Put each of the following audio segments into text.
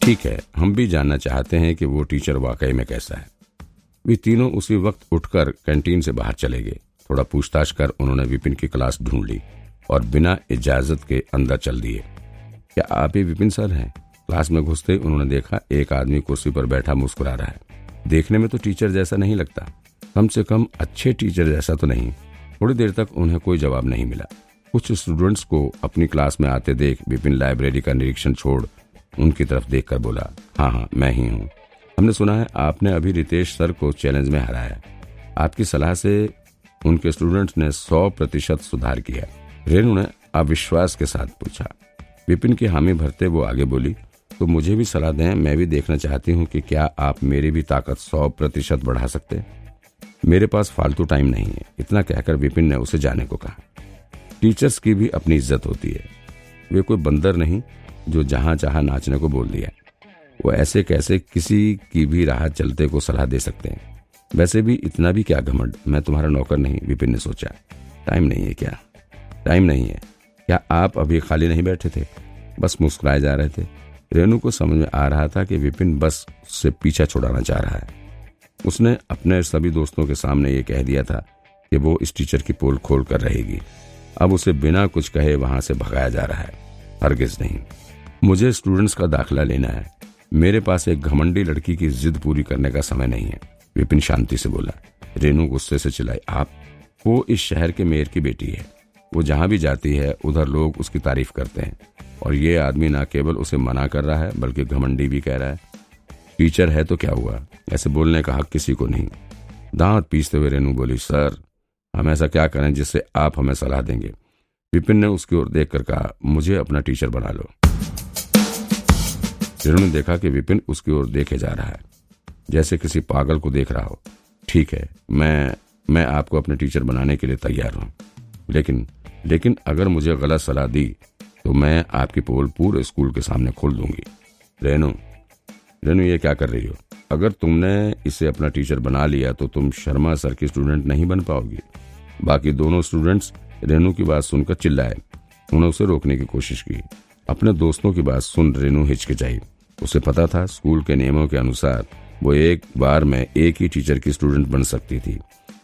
ठीक है, हम भी जानना चाहते हैं कि वो टीचर वाकई में कैसा है। वे तीनों उसी वक्त उठकर कैंटीन से बाहर चले गए। थोड़ा पूछताछ कर उन्होंने विपिन की क्लास ढूंढ ली और बिना इजाजत के अंदर चल दिए। क्या आप ही विपिन सर हैं? क्लास में घुसते ही उन्होंने देखा एक आदमी कुर्सी पर बैठा मुस्कुरा रहा है। देखने में तो टीचर जैसा नहीं लगता, कम से कम अच्छे टीचर जैसा तो नहीं। थोड़ी देर तक उन्हें कोई जवाब नहीं मिला। कुछ स्टूडेंट्स को अपनी क्लास में आते देख विपिन लाइब्रेरी का निरीक्षण छोड़ उनकी तरफ देखकर बोला, हाँ, मैं ही हूँ। हमने सुना है आपने अभी रितेश सर को चैलेंज में हराया। आपकी सलाह से उनके स्टूडेंट्स ने 100% सुधार किया। रेनू ने अविश्वास के साथ पूछा। विपिन की हामी भरते वो आगे बोली, तो मुझे भी सलाह दें, मैं भी देखना चाहती हूँ कि क्या आप मेरी भी ताकत 100% बढ़ा सकते हैं। मेरे पास फालतू टाइम नहीं है। इतना कहकर विपिन ने उसे जाने को कहा। टीचर्स की भी अपनी इज्जत होती है। वे कोई बंदर नहीं जो जहां चाहा नाचने को बोल दिया। वो ऐसे कैसे किसी की भी राह चलते को सलाह दे सकते हैं। वैसे भी इतना भी क्या घमंड, मैं तुम्हारा नौकर नहीं, विपिन ने सोचा। टाइम नहीं है क्या? टाइम नहीं है क्या? आप अभी खाली नहीं बैठे थे, बस मुस्कुराए जा रहे थे। रेनू को समझ में आ रहा था कि विपिन बस उससे पीछा छुड़ाना चाह रहा है। उसने अपने सभी दोस्तों के सामने ये कह दिया था कि वो इस टीचर की पोल खोल कर रहेगी। अब उसे बिना कुछ कहे वहां से भगाया जा रहा है। हरगिज नहीं। मुझे स्टूडेंट्स का दाखिला लेना है। मेरे पास एक घमंडी लड़की की जिद पूरी करने का समय नहीं है, विपिन शांति से बोला। रेनू गुस्से से चिल्लाई, आप? वो इस शहर के मेयर की बेटी है। वो जहां भी जाती है उधर लोग उसकी तारीफ करते हैं, और ये आदमी न केवल उसे मना कर रहा है बल्कि घमंडी भी कह रहा है। टीचर है तो क्या हुआ, ऐसे बोलने का हक किसी को नहीं। दांत पीसते हुए रेनू बोली, सर हम ऐसा क्या करें जिससे आप हमें सलाह देंगे? विपिन ने उसकी ओर देखकर कहा, मुझे अपना टीचर बना लो। रेनू ने देखा कि विपिन उसकी ओर देखे जा रहा है जैसे किसी पागल को देख रहा हो। ठीक है, मैं आपको अपने टीचर बनाने के लिए तैयार हूँ, लेकिन अगर मुझे गलत सलाह दी तो मैं आपकी पोल पूरे स्कूल के सामने खोल दूंगी। रेनू ये क्या कर रही हो? अगर तुमने इसे अपना टीचर बना लिया तो तुम शर्मा सर की स्टूडेंट नहीं बन पाओगी। बाकी दोनों स्टूडेंट्स रेनू की बात सुनकर चिल्लाए। उन्होंने उसे रोकने की कोशिश की। अपने दोस्तों की बात सुन रेनू हिचकिचाई। उसे पता था स्कूल के नियमों के अनुसार वो एक बार में एक ही टीचर की स्टूडेंट बन सकती थी।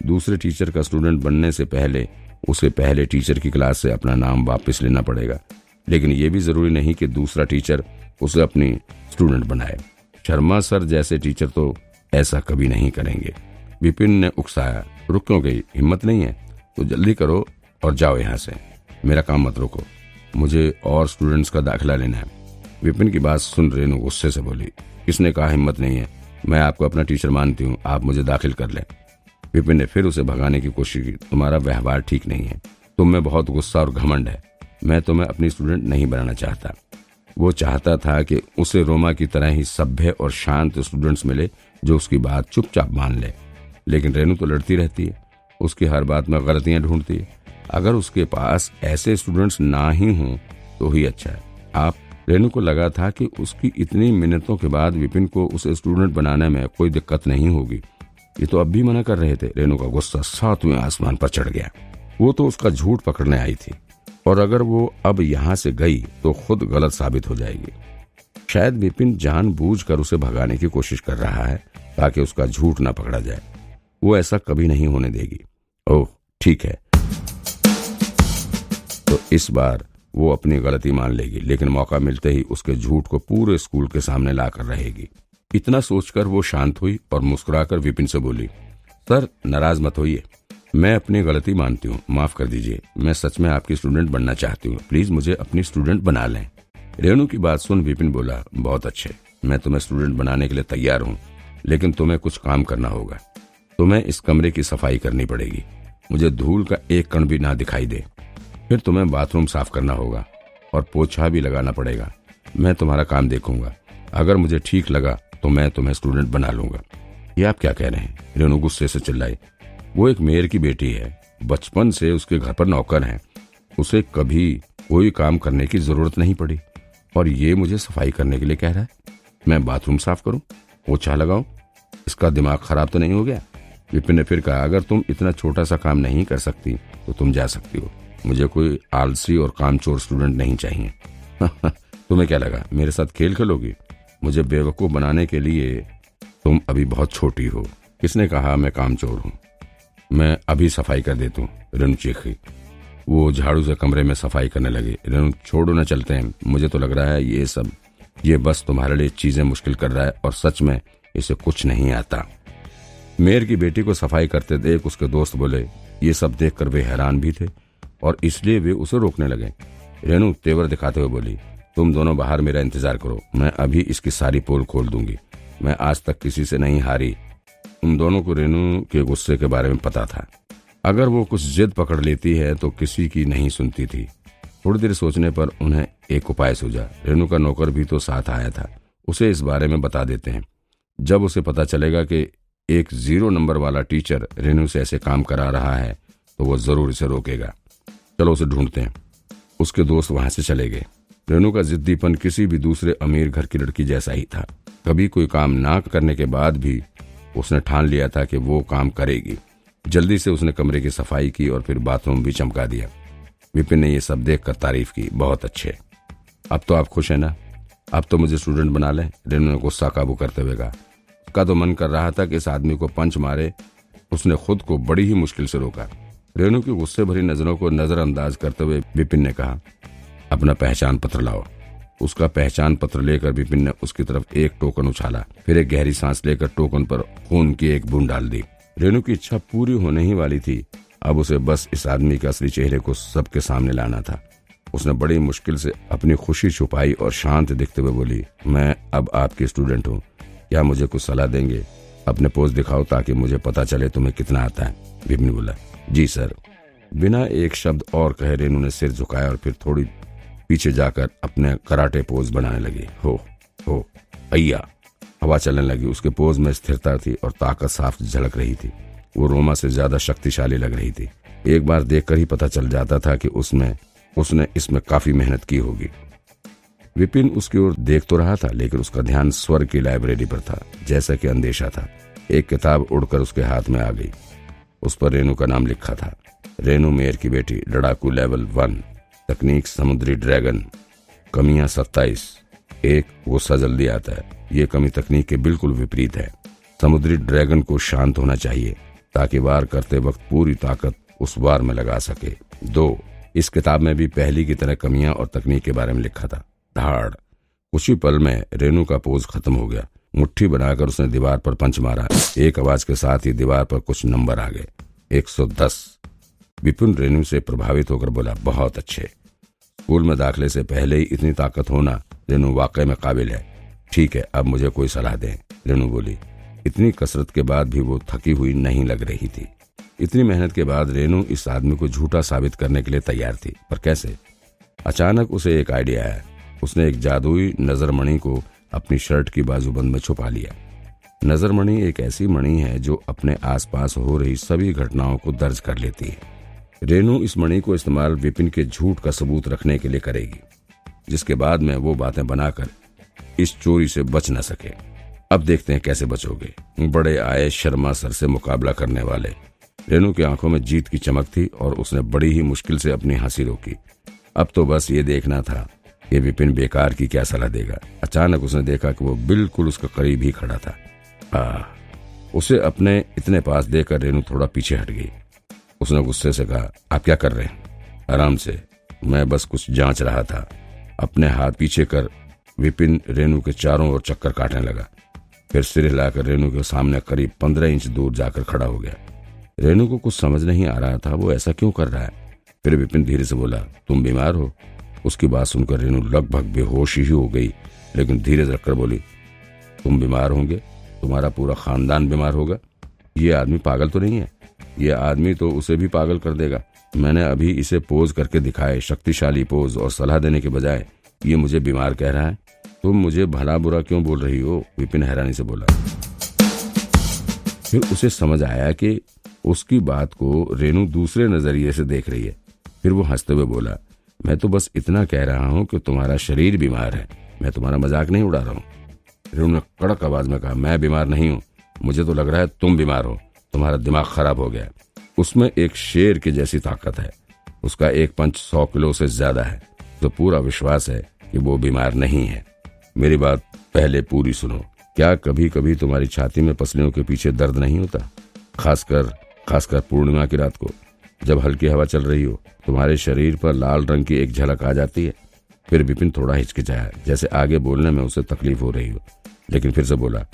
दूसरे टीचर का स्टूडेंट बनने से पहले उसे पहले टीचर की क्लास से अपना नाम वापस लेना पड़ेगा। लेकिन ये भी जरूरी नहीं कि दूसरा टीचर उसे अपनी स्टूडेंट बनाए। शर्मा सर जैसे टीचर तो ऐसा कभी नहीं करेंगे। विपिन ने उकसाया, रुक क्यों गई? हिम्मत नहीं है तो जल्दी करो और जाओ यहाँ से। मेरा काम मत रोको, मुझे और स्टूडेंट्स का दाखिला लेना है। विपिन की बात सुन रेनू गुस्से से बोली, किसने कहा हिम्मत नहीं है? मैं आपको अपना टीचर मानती हूँ, आप मुझे दाखिल कर लें। विपिन ने फिर उसे भगाने की कोशिश की। तुम्हारा व्यवहार ठीक नहीं है, तुम में बहुत गुस्सा और घमंड है। मैं तुम्हें अपनी स्टूडेंट नहीं बनाना चाहता। वो चाहता था कि उसे रोमा की तरह ही सभ्य और शांत स्टूडेंट्स मिले जो उसकी बात चुपचाप मान ले। लेकिन रेनू तो लड़ती रहती है, उसकी हर बात में गलतियां ढूंढती है। अगर उसके पास ऐसे स्टूडेंट्स ना ही हों तो ही अच्छा है। रेनू को लगा था कि उसकी इतनी मिन्नतों के बाद विपिन को उसे स्टूडेंट बनाने में कोई दिक्कत नहीं होगी। ये तो अब भी मना कर रहे थे। रेनू का गुस्सा 7वें आसमान पर चढ़ गया। वो तो उसका झूठ पकड़ने आई थी, और अगर वो अब यहाँ से गई तो खुद गलत साबित हो जाएगी। शायद विपिन जानबूझकर उसे भगाने की कोशिश कर रहा है ताकि उसका झूठ ना पकड़ा जाए। वो ऐसा कभी नहीं होने देगी। ओह ठीक है, तो इस बार वो अपनी गलती मान लेगी, लेकिन मौका मिलते ही उसके झूठ को पूरे स्कूल के सामने लाकर रहेगी। इतना सोचकर वो शांत हुई और मुस्कुराकर विपिन से बोली, सर नाराज मत होइए, मैं अपनी गलती मानती हूँ, माफ कर दीजिए। मैं सच में आपकी स्टूडेंट बनना चाहती हूँ, प्लीज मुझे अपनी स्टूडेंट बना लें। रेनू की बात सुन विपिन बोला, बहुत अच्छे, मैं तुम्हें स्टूडेंट बनाने के लिए तैयार हूँ, लेकिन तुम्हें कुछ काम करना होगा। तुम्हें इस कमरे की सफाई करनी पड़ेगी। मुझे धूल का एक कण भी ना दिखाई दे। फिर तुम्हें बाथरूम साफ करना होगा और पोछा भी लगाना पड़ेगा। मैं तुम्हारा काम देखूंगा। अगर मुझे ठीक लगा तो मैं तुम्हें स्टूडेंट बना लूंगा। ये आप क्या कह रहे हैं? रेनू गुस्से से चिल्लाई। वो एक मेयर की बेटी है, बचपन से उसके घर पर नौकर है। उसे कभी कोई काम करने की जरूरत नहीं पड़ी, और ये मुझे सफाई करने के लिए कह रहा है। मैं बाथरूम साफ करूं, पोछा लगाऊं? इसका दिमाग खराब तो नहीं हो गया? विपिन ने फिर कहा, अगर तुम इतना छोटा सा काम नहीं कर सकती तो तुम जा सकती हो। मुझे कोई आलसी और कामचोर स्टूडेंट नहीं चाहिए। तुम्हें क्या लगा मेरे साथ खेल खेलोगी? मुझे बेवकूफ बनाने के लिए तुम अभी बहुत छोटी हो। किसने कहा मैं कामचोर हूँ? मैं अभी सफाई कर देता हूँ, रेनू चीखी। वो झाड़ू से कमरे में सफाई करने लगे। रेनू छोड़ो न, चलते हैं। मुझे तो लग रहा है ये बस तुम्हारे लिए चीजें मुश्किल कर रहा है और सच में इसे कुछ नहीं आता। मेयर की बेटी को सफाई करते देख उसके दोस्त बोले। ये सब देखकर वे हैरान भी थे और इसलिए वे उसे रोकने लगे। रेनू तेवर दिखाते हुए बोली, तुम दोनों बाहर मेरा इंतजार करो, मैं अभी इसकी सारी पोल खोल दूंगी। मैं आज तक किसी से नहीं हारी। उन दोनों को रेनू के गुस्से के बारे में पता था। अगर वो कुछ जिद पकड़ लेती है तो किसी की नहीं सुनती थी। थोड़ी देर सोचने पर उन्हें एक उपाय सूझा। रेनू का नौकर भी तो साथ आया था, उसे इस बारे में बता देते हैं। जब उसे पता चलेगा कि एक 0 नंबर वाला टीचर रेनू से ऐसे काम करा रहा है तो वो जरूर इसे रोकेगा। चलो उसे ढूंढते हैं। उसके दोस्त वहां से चले गए। रेनू का जिद्दीपन किसी भी दूसरे अमीर घर की लड़की जैसा ही था। कभी कोई काम ना करने के बाद भी उसने ठान लिया था कि वो काम करेगी। जल्दी से उसने कमरे की सफाई की और फिर बाथरूम भी चमका दिया। विपिन ने ये सब देखकर तारीफ की, बहुत अच्छे। अब तो आप खुश हैं ना? अब तो मुझे स्टूडेंट बना लें, रेनू ने गुस्सा काबू करते हुए कहा। उसका तो मन कर रहा था कि इस आदमी को पंच मारे। उसने खुद को बड़ी ही मुश्किल से रोका। रेनू की गुस्से भरी नजरों को नजरअंदाज करते हुए विपिन ने कहा, अपना पहचान पत्र लाओ। उसका पहचान पत्र लेकर विपिन ने उसकी तरफ एक टोकन उछाला, फिर एक गहरी सांस लेकर टोकन पर खून की एक बूंद डाल दी। रेनू की इच्छा पूरी होने ही वाली थी। अब उसे बस इस आदमी के असली चेहरे को सबके सामने लाना था। उसने बड़ी मुश्किल से अपनी खुशी छुपाई और शांत दिखते हुए बोली, मैं अब आपकी स्टूडेंट हूँ, क्या मुझे कुछ सलाह देंगे? अपने पोज दिखाओ ताकि मुझे पता चले तुम्हें कितना आता है। विपिन बोला, जी सर। बिना एक शब्द और कहे रेनू ने सिर झुकाया और फिर थोड़ी पीछे जाकर अपने कराटे पोज बनाने लगी। हो अय्या। हवा चलने लगी। उसके पोज में स्थिरता थी और ताकत साफ झलक रही थी। वो रोमा से ज्यादा शक्तिशाली लग रही थी। एक बार देखकर ही पता चल जाता था कि उसने इसमें काफी मेहनत की होगी। विपिन उसकी ओर देख तो रहा था लेकिन उसका ध्यान स्वर्ग की लाइब्रेरी पर था। जैसा कि अंदेशा था, एक किताब उड़कर उसके हाथ में आ गई। उस पर रेनू का नाम लिखा था। रेनू मेयर की बेटी, लड़ाकू लेवल 1, तकनीक समुद्री ड्रैगन, कमियां 27। एक, गुस्सा जल्दी आता है। ये कमी तकनीक के बिल्कुल विपरीत है। समुद्री ड्रैगन को शांत होना चाहिए ताकि वार करते वक्त पूरी ताकत उस वार में लगा सके। 2, इस किताब में भी पहली की तरह कमियां और तकनीक के बारे में लिखा था। धाड़। कुछ ही पल में रेनू का पोज खत्म हो गया। मुट्ठी बनाकर उसने दीवार पर पंच मारा। एक आवाज के साथ ही दीवार पर कुछ नंबर आ गए। 110। विपिन रेनू से प्रभावित होकर बोला, बहुत अच्छे। स्कूल में दाखिले से पहले ही इतनी ताकत होना रेनू वाकई में काबिल है। ठीक है, अब मुझे कोई सलाह दें, रेनू बोली। इतनी कसरत के बाद भी वो थकी हुई नहीं लग रही थी। इतनी मेहनत के बाद रेनू इस आदमी को झूठा साबित करने के लिए तैयार थी, पर कैसे? अचानक उसे एक आइडिया आया। उसने एक जादुई नजरमणि को अपनी शर्ट की बाजूबंद में छुपा लिया। नजरमणि एक ऐसी मणि है जो अपने आसपास हो रही सभी घटनाओं को दर्ज कर लेती है। रेनू इस मणि को इस्तेमाल विपिन के झूठ का सबूत रखने के लिए करेगी, जिसके बाद में वो बातें बनाकर इस चोरी से बच न सके। अब देखते हैं कैसे बचोगे। बड़े आए शर्मा सर से मुकाबला करने वाले। रेनू की आंखों में जीत की चमक थी और उसने बड़ी ही मुश्किल से अपनी हंसी रोकी। अब तो बस ये देखना था कि विपिन बेकार की क्या सलाह देगा। अचानक उसने देखा कि वो बिल्कुल उसके करीब ही खड़ा था। उसे अपने इतने पास देखकर रेनू थोड़ा पीछे हट गई। उसने गुस्से से कहा, आप क्या कर रहे हैं? आराम से, मैं बस कुछ जांच रहा था। अपने हाथ पीछे कर विपिन रेनू के चारों ओर चक्कर काटने लगा। फिर सिर हिलाकर रेनू के सामने करीब 15 इंच दूर जाकर खड़ा हो गया। रेनू को कुछ समझ नहीं आ रहा था वो ऐसा क्यों कर रहा है। फिर विपिन धीरे से बोला, तुम बीमार हो? उसकी बात सुनकर रेनू लगभग बेहोश ही हो गई, लेकिन धीरे से रखकर बोली, तुम बीमार होंगे? तुम्हारा पूरा खानदान बीमार होगा। ये आदमी पागल तो नहीं है? ये आदमी तो उसे भी पागल कर देगा। मैंने अभी इसे पोज करके दिखाए, शक्तिशाली पोज, और सलाह देने के बजाय ये मुझे बीमार कह रहा है। तुम मुझे भला बुरा क्यों बोल रही हो? विपिन हैरानी से बोला। फिर उसे समझ आया कि उसकी बात को रेनू दूसरे नजरिए से देख रही है। फिर वो हंसते हुए बोला, मैं तो बस इतना कह रहा हूँ कि तुम्हारा शरीर बीमार है, मैं तुम्हारा मजाक नहीं उड़ा रहा हूँ। रेनू ने कड़क आवाज में कहा, मैं बीमार नहीं हूँ, मुझे तो लग रहा है तुम बीमार हो, तुम्हारा दिमाग खराब हो गया। उसमें एक शेर की जैसी ताकत है। उसका एक पंच 100 किलो से ज्यादा है। तो पूरा विश्वास है कि वो बीमार नहीं है। मेरी बात पहले पूरी सुनो। क्या कभी कभी तुम्हारी छाती में पसलियों के पीछे दर्द नहीं होता? खासकर पूर्णिमा की रात को, जब हल्की हवा चल रही हो, तुम्हारे शरीर पर लाल रंग की एक झलक आ जाती है। फिर विपिन थोड़ा हिचकिचाया, जैसे आगे बोलने में उसे तकलीफ हो रही हो, लेकिन फिर से बोला,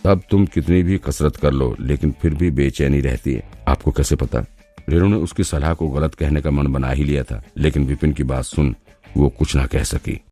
तब तुम कितनी भी कसरत कर लो लेकिन फिर भी बेचैनी रहती है। आपको कैसे पता? रेणु ने उसकी सलाह को गलत कहने का मन बना ही लिया था, लेकिन विपिन की बात सुन वो कुछ ना कह सकी।